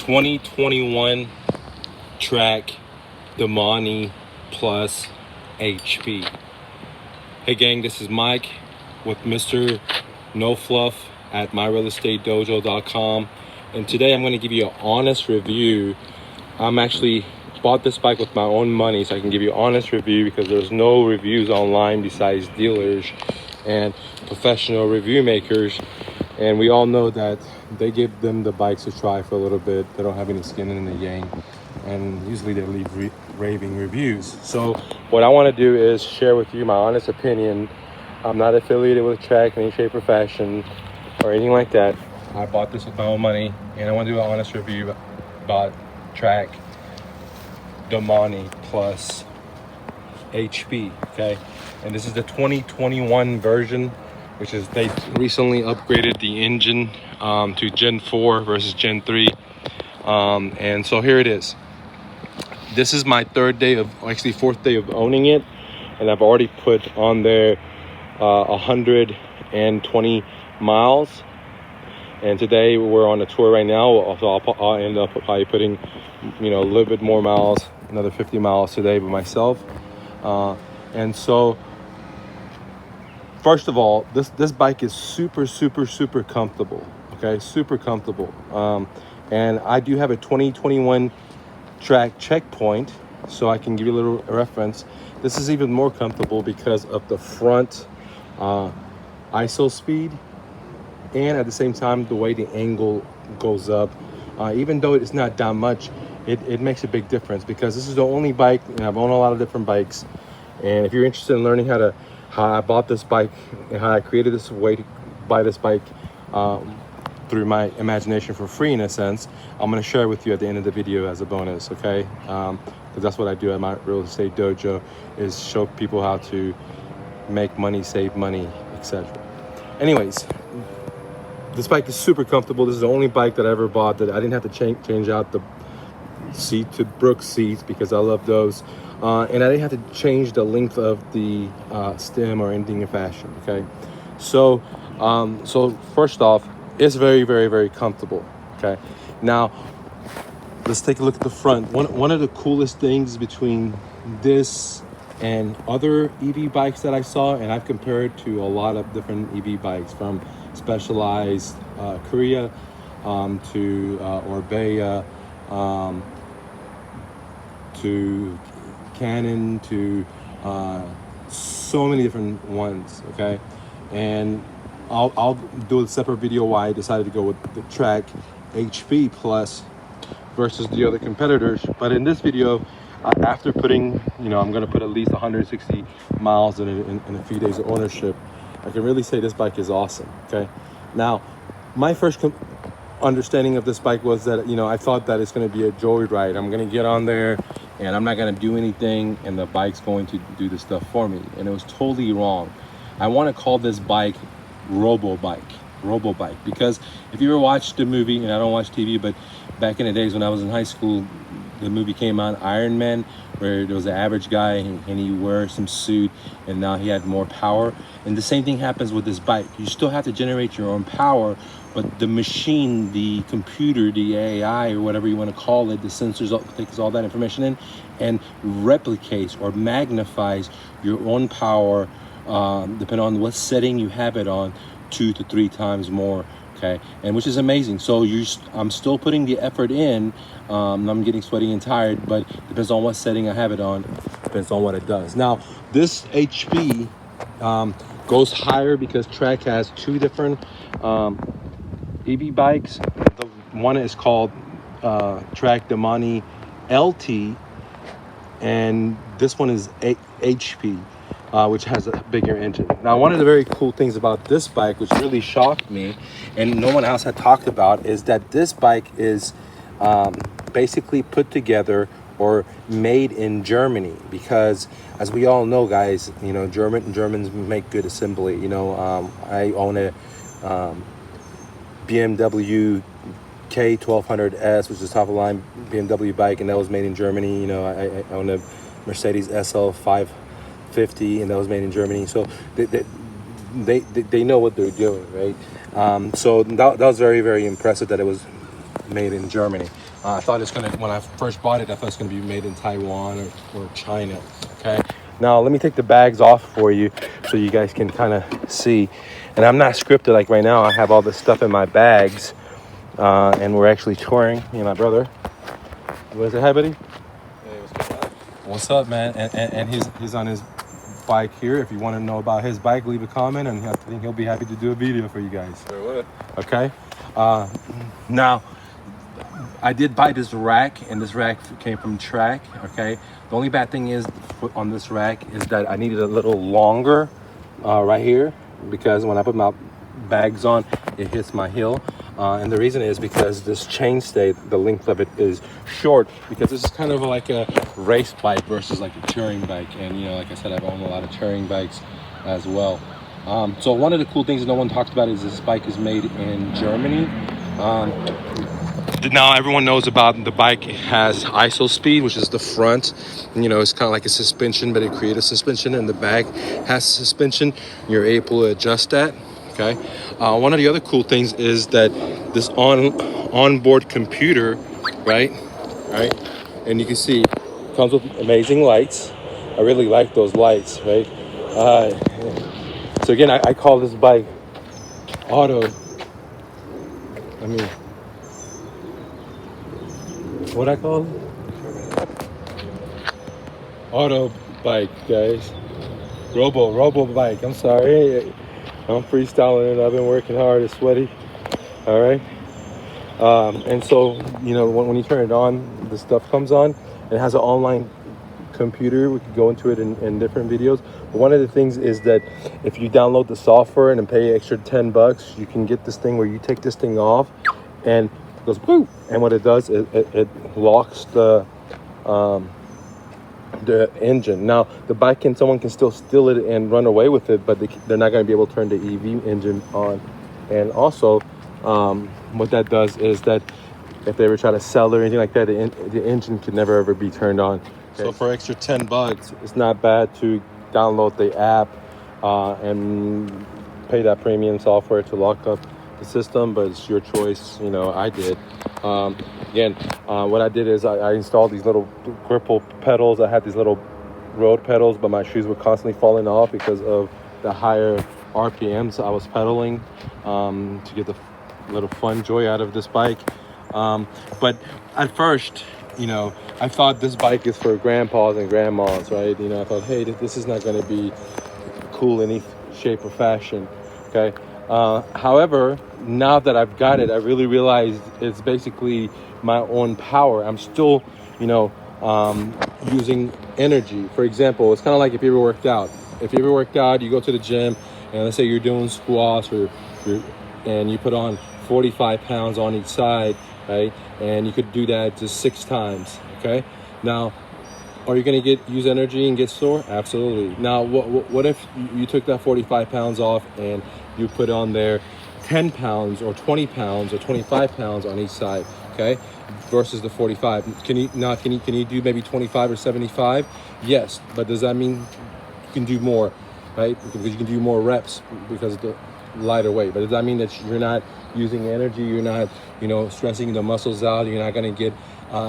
2021 Trek Domane HP. Hey gang, this is Mike with Mr. No Fluff at myrealestatedojo.com, and today I'm going to give you an honest review. I'm actually bought this bike with my own money, so I can give you an honest review because there's no reviews online besides dealers and professional review makers, and we all know that they give them the bikes a try for a little bit. They don't have any skin in the game, and usually they leave raving reviews. So what I want to do is share with you my honest opinion. I'm not affiliated with Trek in any shape or fashion or anything like that. I bought this with my own money, and I want to do an honest review about Trek Domane HP, okay? And this is the 2021 version, which is they recently upgraded the engine to Gen 4 versus Gen 3. And so here it is. This is my fourth day of owning it, and I've already put on there 120 miles. And today we're on a tour right now, so I'll end up probably putting, a little bit more miles, another 50 miles today by myself. And so, first of all, this bike is super comfortable. Okay, super comfortable. And I do have a 2021 Trek checkpoint, so I can give you a little reference. This is even more comfortable because of the front ISO speed, and at the same time the way the angle goes up. Even though it's not that much, it makes a big difference, because this is the only bike, and I've owned a lot of different bikes, and if you're interested in learning how I bought this bike and how I created this way to buy this bike through my imagination for free, in a sense, I'm going to share with you at the end of the video as a bonus, okay? Because that's what I do at my real estate dojo, is show people how to make money, save money, etc. Anyways, this bike is super comfortable. This is the only bike that I ever bought that I didn't have to change out the seat to Brooks seats, because I love those. And I didn't have to change the length of the stem or anything in fashion, okay? So first off, it's very comfortable, okay? Now, let's take a look at the front. One of the coolest things between this and other EV bikes that I saw, and I've compared to a lot of different EV bikes, from Specialized Korea to Orbea, to Canon, to so many different ones, okay? And I'll do a separate video why I decided to go with the Trek HP Plus versus the other competitors. But in this video, after putting, I'm going to put at least 160 miles in a few days of ownership, I can really say this bike is awesome, okay? Now, my first understanding of this bike was that, I thought that it's going to be a joyride. I'm going to get on there and I'm not going to do anything, and the bike's going to do the stuff for me. And it was totally wrong. I want to call this bike robo bike, because if you ever watched the movie, and I don't watch TV, but back in the days when I was in high school, the movie came out, Iron Man, where there was an average guy and he wore some suit, and now he had more power. And the same thing happens with this bike. You still have to generate your own power, but the machine, the computer, the AI, or whatever you want to call it, the sensors takes all that information in and replicates or magnifies your own power, depending on what setting you have it on, 2 to 3 times more, okay? And which is amazing. So I'm still putting the effort in. I'm getting sweaty and tired, but depends on what setting I have it on, depends on what it does. Now, this HP goes higher because Trek has 2 different EV bikes. The one is called Trek Domane LT, and this one is HP, which has a bigger engine. Now, one of the very cool things about this bike, which really shocked me and no one else had talked about, is that this bike is basically put together or made in Germany, because as we all know, guys, Germans make good assembly. I own a BMW K1200S, which is top of line BMW bike, and that was made in Germany. I own a Mercedes SL 550, and that was made in Germany. So they know what they're doing, right? So that was very, very impressive that it was made in Germany. I thought it's gonna, when I first bought it, I thought it's gonna be made in Taiwan or China, okay? Now, let me take the bags off for you so you guys can kind of see. And I'm not scripted like right now. I have all this stuff in my bags, and we're actually touring, me and my brother. What is it, hi, buddy? Hey, what's going on? What's up, man? And he's on his bike here. If you want to know about his bike, leave a comment, and I think he'll be happy to do a video for you guys. Sure would. Okay. Now, I did buy this rack, and this rack came from Trek. Okay. The only bad thing is on this rack is that I needed a little longer right here, because when I put my bags on, it hits my heel. And the reason is because this chainstay, the length of it is short, because this is kind of like a race bike versus like a touring bike. And, you know, like I said, I've owned a lot of touring bikes as well. So one of the cool things that no one talks about is this bike is made in Germany. Now everyone knows about the bike. It has ISO speed, which is the front. You know, it's kind of like a suspension, but it creates a suspension, and the back has suspension. You're able to adjust that. Okay. One of the other cool things is that this onboard computer, right, and you can see it comes with amazing lights. I really like those lights, right? So again, I call this bike auto. I mean, what I call it? Auto bike, guys. Robo bike. I'm sorry. I'm freestyling and I've been working hard. It's sweaty. All right. And so, you know, when you turn it on, the stuff comes on. It has an online computer. We could go into it in different videos. But one of the things is that if you download the software and then pay extra $10, you can get this thing where you take this thing off and it goes boop. And what it does is it locks the engine. Now the bike someone can still steal it and run away with it, but they're not going to be able to turn the EV engine on. And also what that does is that if they ever try to sell or anything like that, the engine could never ever be turned on. Okay. So for extra $10, it's not bad to download the app and pay that premium software to lock up the system, but it's your choice. You know, I did. What I did is I installed these little gripple pedals. I had these little road pedals, but my shoes were constantly falling off because of the higher RPMs I was pedaling to get the little fun joy out of this bike. But at first, you know, I thought this bike is for grandpas and grandmas, right? You know, I thought, hey, this is not going to be cool in any shape or fashion, okay? However, now that I've got it, I really realized it's basically my own power. I'm still, you know, using energy. For example, it's kind of like if you ever worked out. If you ever worked out, you go to the gym, and let's say you're doing squats and you put on 45 pounds on each side, right? And you could do that just 6 times, okay? Now, are you going to use energy and get sore? Absolutely. Now, what if you took that 45 pounds off and you put on there 10 pounds or 20 pounds or 25 pounds on each side, okay? Versus the 45. Can you do maybe 25 or 75? Yes, but does that mean you can do more, right? Because you can do more reps because of the lighter weight. But does that mean that you're not using energy? You're not, you know, stressing the muscles out. You're not going to get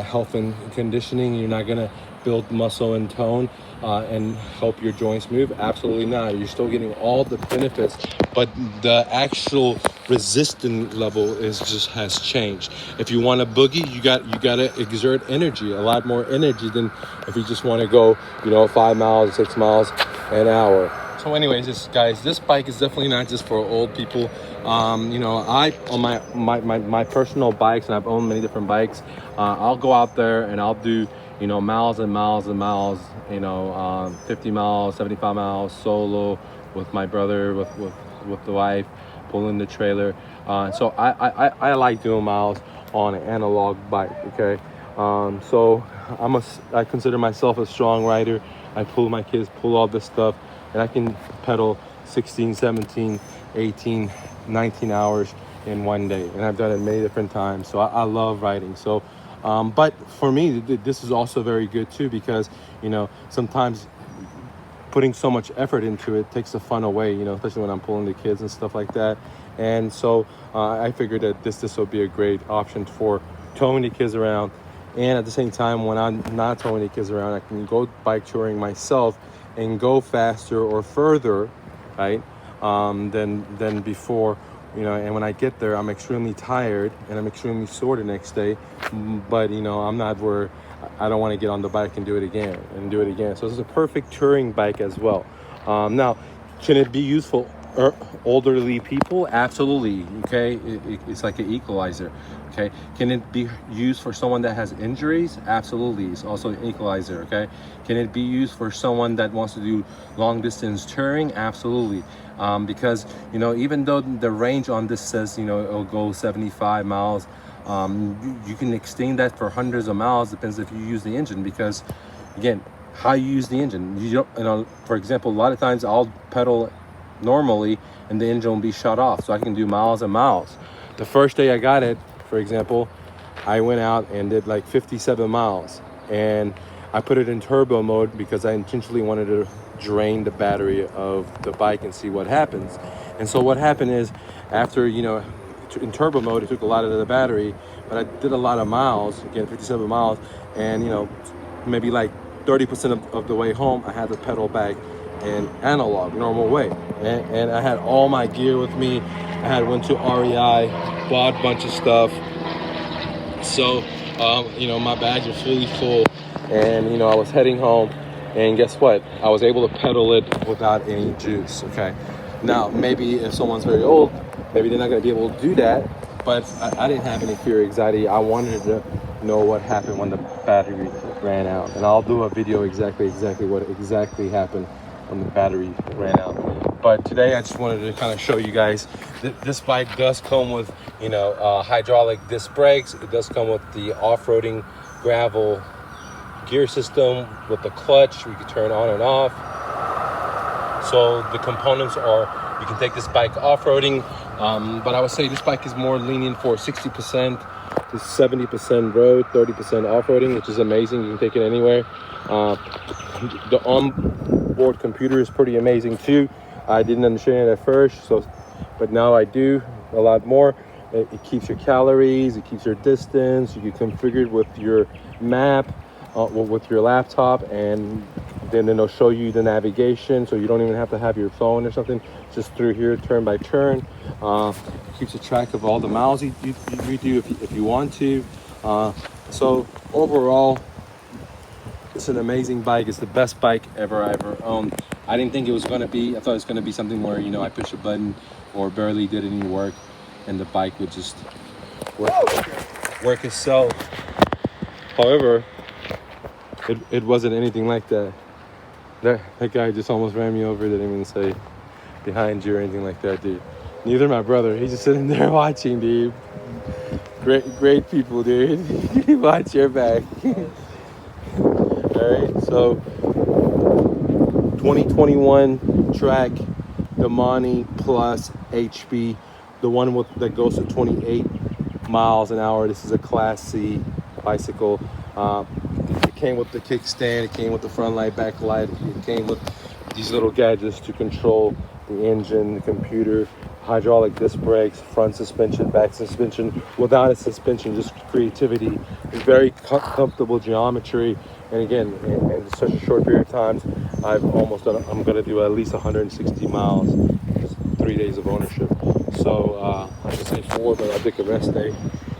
health and conditioning. You're not going to build muscle and tone and help your joints move? Absolutely not. You're still getting all the benefits, but the actual resistance level has changed. If you want to boogie, you got to exert energy, a lot more energy than if you just want to go, you know, 5 miles, 6 miles an hour. So anyways, this bike is definitely not just for old people. You know, I on my personal bikes, and I've owned many different bikes, I'll go out there and I'll do, you know, miles and miles and miles, you know, 50 miles, 75 miles solo with my brother, with the wife, pulling the trailer. So I like doing miles on an analog bike, okay? So I consider myself a strong rider. I pull my kids, pull all this stuff, and I can pedal 16, 17, 18, 19 hours in one day. And I've done it many different times. So I love riding. So, but for me, this is also very good too, because, you know, sometimes putting so much effort into it takes the fun away, you know, especially when I'm pulling the kids and stuff like that. And so I figured that this would be a great option for towing the kids around. And at the same time, when I'm not towing the kids around, I can go bike touring myself and go faster or further, right, than before. And when I get there, I'm extremely tired and I'm extremely sore the next day. But I'm not where I don't want to get on the bike and do it again. So this is a perfect touring bike as well. Now, can it be useful for elderly people? Absolutely. Okay, it's like an equalizer. Okay, can it be used for someone that has injuries? Absolutely, it's also an equalizer. Okay, can it be used for someone that wants to do long distance touring? Absolutely. Because even though the range on this says it'll go 75 miles, you can extend that for hundreds of miles. Depends if you use the engine, because again, how you use the engine. You don't, for example, a lot of times I'll pedal normally and the engine will be shut off, so I can do miles and miles. The first day I got it, for example, I went out and did like 57 miles, and I put it in turbo mode because I intentionally wanted to drain the battery of the bike and see what happens. And so what happened is, after in turbo mode, it took a lot of the battery, but I did a lot of miles, again 57 miles, and maybe like 30% of the way home I had to pedal back in analog, normal way. And I had all my gear with me. I went to REI, bought a bunch of stuff. So my bags are fully full, and I was heading home, and guess what? I was able to pedal it without any juice. Okay, now maybe if someone's very old, maybe they're not going to be able to do that, but I didn't have any fear or anxiety. I wanted to know what happened when the battery ran out, and I'll do a video exactly what happened when the battery ran out. But today I just wanted to kind of show you guys that this bike does come with hydraulic disc brakes. It does come with the off-roading gravel gear system with the clutch we can turn on and off. So the components are, you can take this bike off-roading, but I would say this bike is more lenient for 60% to 70% road, 30% off-roading, which is amazing. You can take it anywhere. The onboard computer is pretty amazing too. I didn't understand it at first, but now I do a lot more. It keeps your calories, it keeps your distance. You can configure it with your map, with your laptop, and then it'll show you the navigation, so you don't even have to have your phone or something. Just through here, turn by turn. Keeps a track of all the miles you do if you want to. So overall, it's an amazing bike. It's the best bike I ever owned. I didn't think it was going to be. I thought it was going to be something where I push a button or barely did any work, and the bike would just work itself. However, it wasn't anything like that. That guy just almost ran me over. Didn't even say behind you or anything like that, dude. Neither my brother. He's just sitting there watching, dude. Great people, dude. Watch your back. All right, so 2021 Trek Domane Plus HP, the one that goes to 28 miles an hour. This is a Class C bicycle. It came with the kickstand, it came with the front light, back light, it came with these little gadgets to control the engine, the computer, hydraulic disc brakes, front suspension, back suspension, without a suspension, just creativity. It's very comfortable geometry. And again, in such a short period of time, I'm going to do at least 160 miles, just 3 days of ownership. So I should say 4, but I took a rest day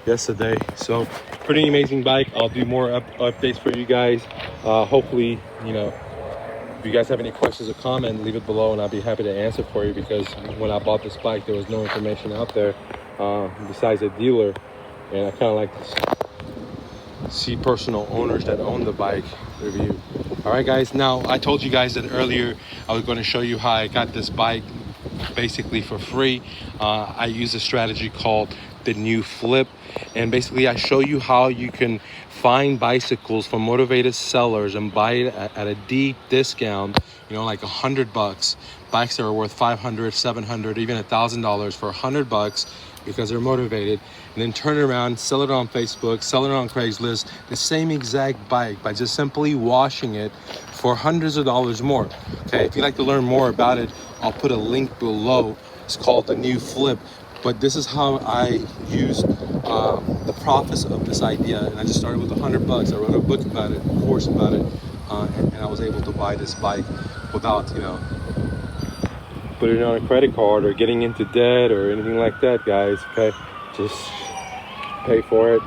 yesterday. So pretty amazing bike. I'll do more updates for you guys. Hopefully, if you guys have any questions or comments, leave it below and I'll be happy to answer for you, because when I bought this bike, there was no information out there besides a dealer. And I kind of like to see personal owners that own the bike review. All right, guys. Now, I told you guys that earlier I was going to show you how I got this bike basically for free. I use a strategy called the new flip, and basically I show you how you can find bicycles from motivated sellers and buy it at a deep discount, like $100. Bikes that are worth $500, $700, even $1,000 for $100 because they're motivated, and then turn it around, sell it on Facebook, sell it on Craigslist, the same exact bike by just simply washing it for hundreds of dollars more. Okay, if you'd like to learn more about it, I'll put a link below. It's called the new flip. But this is how I used the profits of this idea, and I just started with $100. I wrote a book about it, a course about it, and I was able to buy this bike without, you know, putting it on a credit card or getting into debt or anything like that, guys. Okay, just pay for it.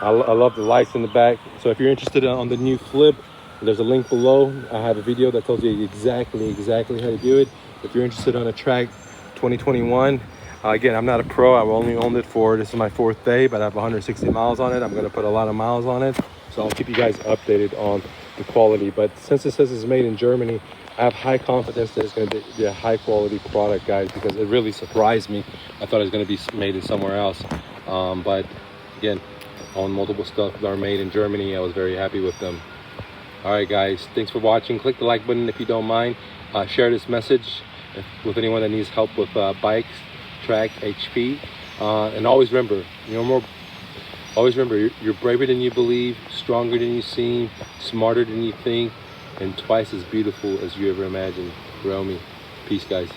I love the lights in the back. So if you're interested on the new flip, there's a link below. I have a video that tells you exactly how to do it. If you're interested on a Trek 2021, again, I'm not a pro. I've only owned it for, this is my 4th day, but I have 160 miles on it. I'm going to put a lot of miles on it, so I'll keep you guys updated on the quality. But since it says it's made in Germany, I have high confidence that it's going to be a high quality product, guys, because it really surprised me. I thought it was going to be made in somewhere else, but again, on multiple stuff that are made in Germany, I was very happy with them. All right, guys, thanks for watching. Click the like button if you don't mind. Share this message with anyone that needs help with bikes, Trek HP, and always remember, you're braver than you believe, stronger than you seem, smarter than you think, and twice as beautiful as you ever imagined. Grow me. Peace, guys.